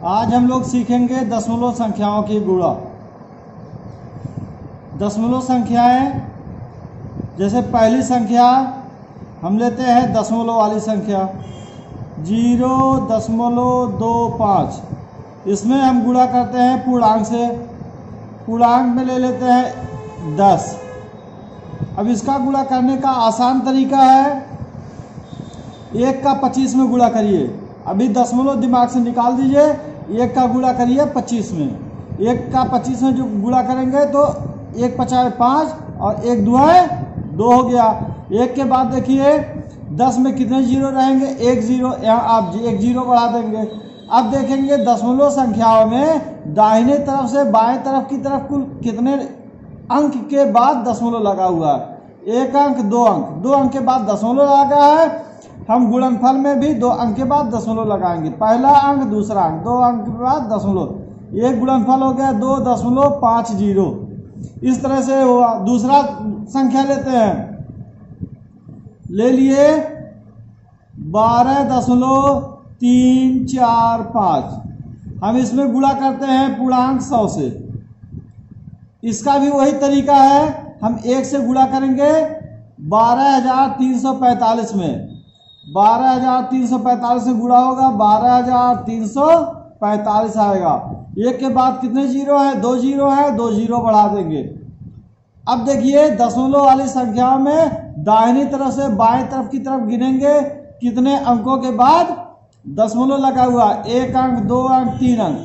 आज हम लोग सीखेंगे दशमलव संख्याओं की गुणा। दशमलव संख्याएं, जैसे पहली संख्या हम लेते हैं दशमलव वाली संख्या 0.25। इसमें हम गुणा करते हैं पूर्णांक से। पूर्णांक में ले लेते हैं 10। अब इसका गुणा करने का आसान तरीका है, 1 का 25 में गुणा करिए। अभी दशमलव दिमाग से निकाल दीजिए, 1 का गुणा करिए 25 में। 1 का 25 में जो गुणा करेंगे तो 1 पचाए 5 और 1 दुआए 2 हो गया। 1 के बाद देखिए 10 में कितने जीरो रहेंगे, 1 जीरो। यहाँ आप 1 जीरो बढ़ा देंगे। अब देखेंगे दशमलव संख्याओं में दाहिने तरफ से बाएं तरफ की तरफ कुल कितने अंक के बाद दशमलव लगा हुआ है। 1 अंक, 2 अंक, 2 अंक के बाद दशमलव लगा है। हम गुणनफल में भी 2 अंक के बाद दशमलव लगाएंगे। पहला अंक, दूसरा अंक, 2 अंक के बाद दशमलव। एक गुणनफल हो गया 2.50। इस तरह से हुआ। दूसरा संख्या लेते हैं, ले लिए 12.345। हम इसमें गुणा करते हैं पूर्णांक 100 से। इसका भी वही तरीका है, हम 1 से गुणा करेंगे 12,345 में। 12,345 से गुणा होगा 12,345 आएगा। 1 के बाद कितने जीरो है, 2 जीरो है, 2 जीरो बढ़ा देंगे। अब देखिए दशमलव वाली संख्या में दाहिनी तरफ से बाएं तरफ की तरफ गिनेंगे कितने अंकों के बाद दशमलव लगा हुआ। 1 अंक, 2 अंक, 3 अंक।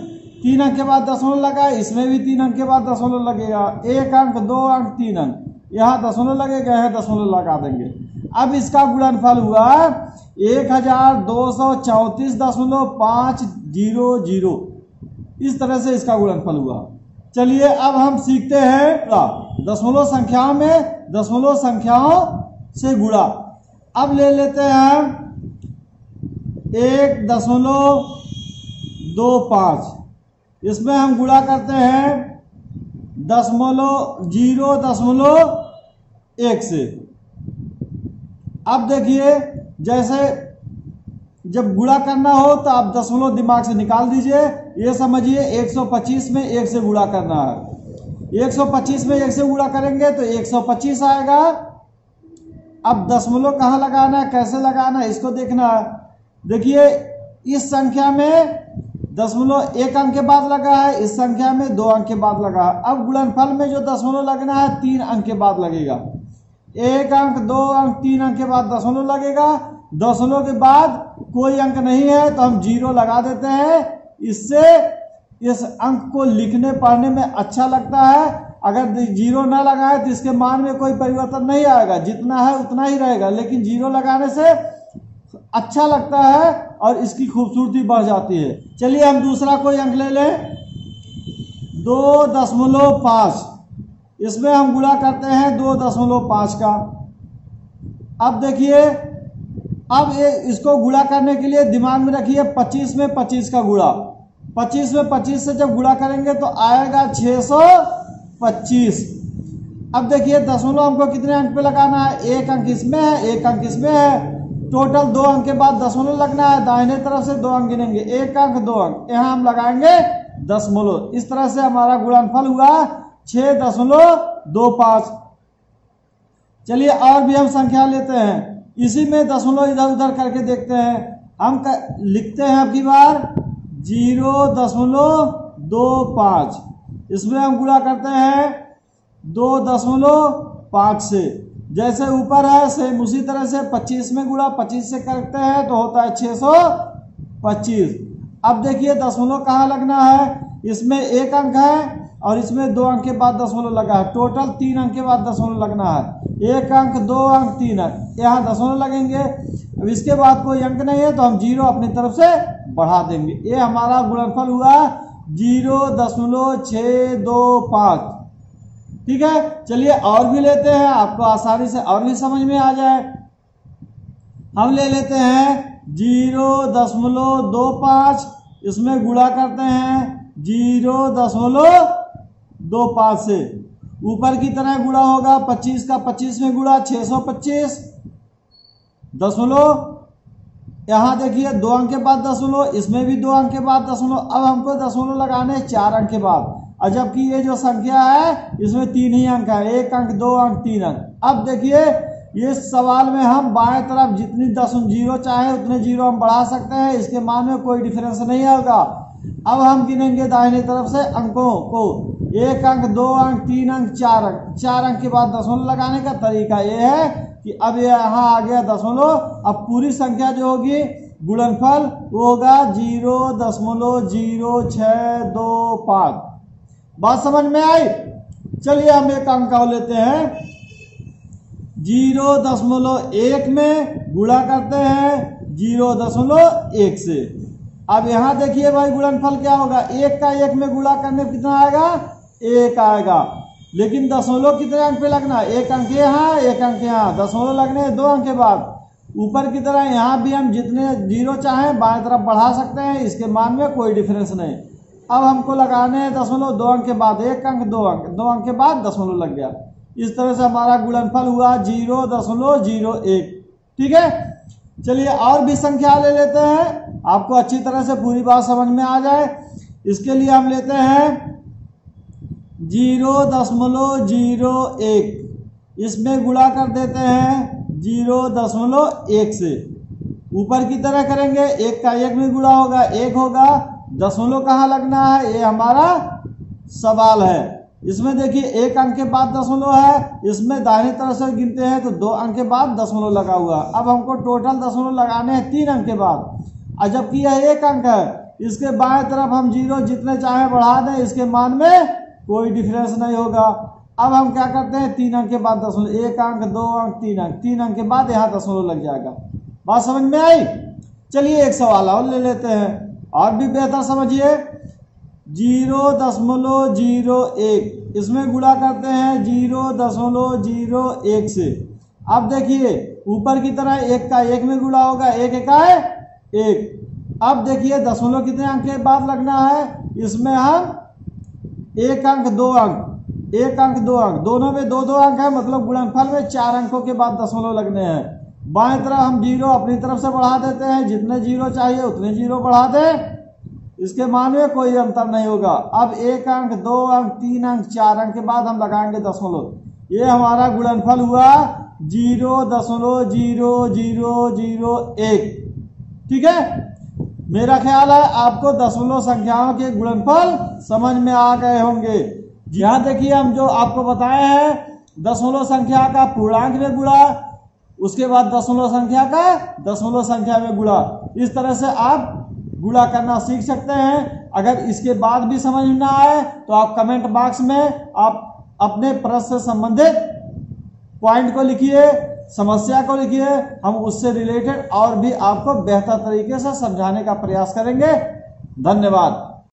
3 अंक के बाद दशमलव लगा, इसमें भी 3 अंक के बाद दशमलव लगेगा। 1 अंक, 2 अंक, 3 अंक, यहाँ दशमलव लगेगा, यहाँ दशमलव लगा देंगे। अब इसका गुणनफल हुआ 1234.500। इस तरह से इसका गुणनफल हुआ। चलिए अब हम सीखते हैं दशमलव संख्याओं में दशमलव संख्याओं से गुणा। अब ले लेते हैं 1.25। इसमें हम गुणा करते हैं 0.1 से। अब देखिए जैसे जब गुणा करना हो तो आप दशमलव दिमाग से निकाल दीजिए। ये समझिए 125 में 1 से गुणा करना है। 125 में 1 से गुणा करेंगे तो 125 आएगा। अब दशमलव कहाँ लगाना है, कैसे लगाना है, इसको देखना है। देखिए इस संख्या में दशमलव 1 अंक के बाद लगा है, इस संख्या में 2 अंक के बाद लगा है। अब गुणनफल में जो दशमलव लगना है 3 अंक के बाद लगेगा। 1 अंक, 2 अंक, 3 अंक के बाद दशमलव लगेगा। दशमलव के बाद कोई अंक नहीं है तो हम 0 लगा देते हैं। इससे इस अंक को लिखने पढ़ने में अच्छा लगता है। अगर 0 ना लगाए तो इसके मान में कोई परिवर्तन नहीं आएगा, जितना है उतना ही रहेगा। लेकिन 0 लगाने से अच्छा लगता है और इसकी खूबसूरती बढ़ जाती है। चलिए हम दूसरा कोई अंक ले लें, 2.5। इसमें हम गुणा करते हैं 2.5 का। अब देखिए, अब इसको गुणा करने के लिए दिमाग में रखिए 25 में 25 का गुणा। 25 में 25 से जब गुणा करेंगे तो आएगा 625। अब देखिए दशमलव हमको कितने अंक पे लगाना है, 1 अंक इसमें है, 1 अंक इसमें है। टोटल 2 अंक के बाद दशमलव लगना है। दाहिने तरफ से 2 अंक गिनेंगे, 1 अंक, 2 अंक, यहाँ हम लगाएंगे दशमलव। इस तरह से हमारा गुणनफल हुआ 6.25। चलिए और भी हम संख्या लेते हैं, इसी में दशमलव इधर उधर करके देखते हैं। हम लिखते हैं अब की बार 0.25। इसमें हम गुणा करते हैं 2.5 से। जैसे ऊपर है सेम उसी तरह से 25 में गुणा 25 से करते हैं तो होता है 625। अब देखिए दशमलव कहाँ लगना है, इसमें 1 अंक है और इसमें 2 अंक के बाद दशमलव लगा है। टोटल 3 अंक के बाद दशमलव लगना है। 1 अंक, 2 अंक, 3 अंक, यहाँ दशमलव लगेंगे। अब इसके बाद कोई अंक नहीं है तो हम 0 अपनी तरफ से बढ़ा देंगे। ये हमारा गुणनफल हुआ 0.625। ठीक है, चलिए और भी लेते हैं, आपको आसानी से और भी समझ में आ जाए। हम ले लेते हैं 0.25। इसमें गुणा करते हैं 0.25 से। ऊपर की तरह गुणा होगा 25 का 25 में गुणा 625 दशमलव यहाँ देखिए 2 अंक के बाद दशमलव, इसमें भी 2 अंक के बाद दशमलव। अब हमको दशमलव लगाने 4 अंक के बाद, और जबकि ये जो संख्या है इसमें 3 ही अंक है, 1 अंक 2 अंक 3 अंक। अब देखिए ये सवाल में हम बाएं तरफ जितनी जीरो चाहे उतने जीरो हम बढ़ा सकते हैं, इसके मान में कोई डिफरेंस नहीं होगा। अब हम गिनेंगे दाहिने तरफ से अंकों को, 1 अंक 2 अंक 3 अंक 4 अंक। 4 अंक के बाद दशमलव लगाने का तरीका ये है कि अब यहाँ आ गया दशमलव। अब पूरी संख्या जो होगी गुणनफल वो होगा 0.0625। बात समझ में आई? चलिए हम एक अंक और लेते हैं, 0.1 में गुणा करते हैं 0.1 से। अब यहाँ देखिए भाई गुणनफल क्या होगा, 1 का 1 में गुणा करने पर कितना आएगा, 1 आएगा। लेकिन दशमलव कितने अंक पे लगना है, 1 अंक यहाँ 1 अंक यहाँ, दशमलव लगने 2 अंक के बाद। ऊपर की तरह यहाँ भी हम जितने जीरो चाहें बाएं तरफ बढ़ा सकते हैं, इसके मान में कोई डिफरेंस नहीं। अब हमको लगाने हैं दशमलव 2 अंक के बाद 1 अंक 2 अंक, 2 अंक के बाद दशमलव लग गया। इस तरह से हमारा गुणनफल हुआ 0.01। ठीक है, चलिए और भी संख्या ले लेते हैं, आपको अच्छी तरह से पूरी बात समझ में आ जाए। इसके लिए हम लेते हैं 0.01, इसमें गुणा कर देते हैं 0.1 से। ऊपर की तरह करेंगे, 1 का 1 में गुणा होगा 1 होगा, दशमलव कहाँ लगना है ये हमारा सवाल है। इसमें देखिए 1 अंक के बाद दशमलव है, इसमें दाहिने तरफ से गिनते हैं तो 2 अंक के बाद दशमलव लगा हुआ। अब हमको टोटल दशमलव लगाने हैं 3 अंक के बाद, और जबकि यह 1 अंक है, इसके बाएं तरफ हम जीरो जितने चाहे बढ़ा दें, इसके मान में कोई डिफरेंस नहीं होगा। अब हम क्या करते हैं, 3 अंक के बाद दशमलव, 1 अंक 2 अंक 3 अंक, 3 अंक के बाद यहाँ दशमलव लग जाएगा। बात समझ में आई? चलिए एक सवाल और ले लेते हैं और भी बेहतर समझिए, 0.01, इसमें गुणा करते हैं 0.01 से। अब देखिए ऊपर की तरह 1 का 1 में गुणा होगा, 1 1 है 1। अब देखिए दशमलव कितने अंक के बाद लगना है, इसमें हम 1 अंक 2 अंक, 1 अंक 2 अंक, दोनों में 2 2 अंक है, मतलब गुणनफल में 4 अंकों के बाद दशमलव लगने हैं। बाएं तरफ हम जीरो अपनी तरफ से बढ़ा देते हैं, जितने जीरो चाहिए उतने जीरो बढ़ा दें, इसके मान में कोई अंतर नहीं होगा। अब 1 अंक 2 अंक 3 अंक 4 अंक के बाद हम लगाएंगे दशमलव। ये हमारा गुणनफल हुआ 0.0001। ठीक है, मेरा ख्याल है आपको दशमलव संख्याओं के गुणनफल समझ में आ गए होंगे। यहाँ देखिए हम जो आपको बताए हैं, दशमलव संख्या का पूर्णांक में गुणा, उसके बाद दशमलव संख्या का दशमलव संख्या में गुणा, इस तरह से आप गुणा करना सीख सकते हैं। अगर इसके बाद भी समझ ना आए तो आप कमेंट बॉक्स में आप अपने प्रश्न से संबंधित पॉइंट को लिखिए, समस्या को लिखिए, हम उससे रिलेटेड और भी आपको बेहतर तरीके से समझाने का प्रयास करेंगे। धन्यवाद।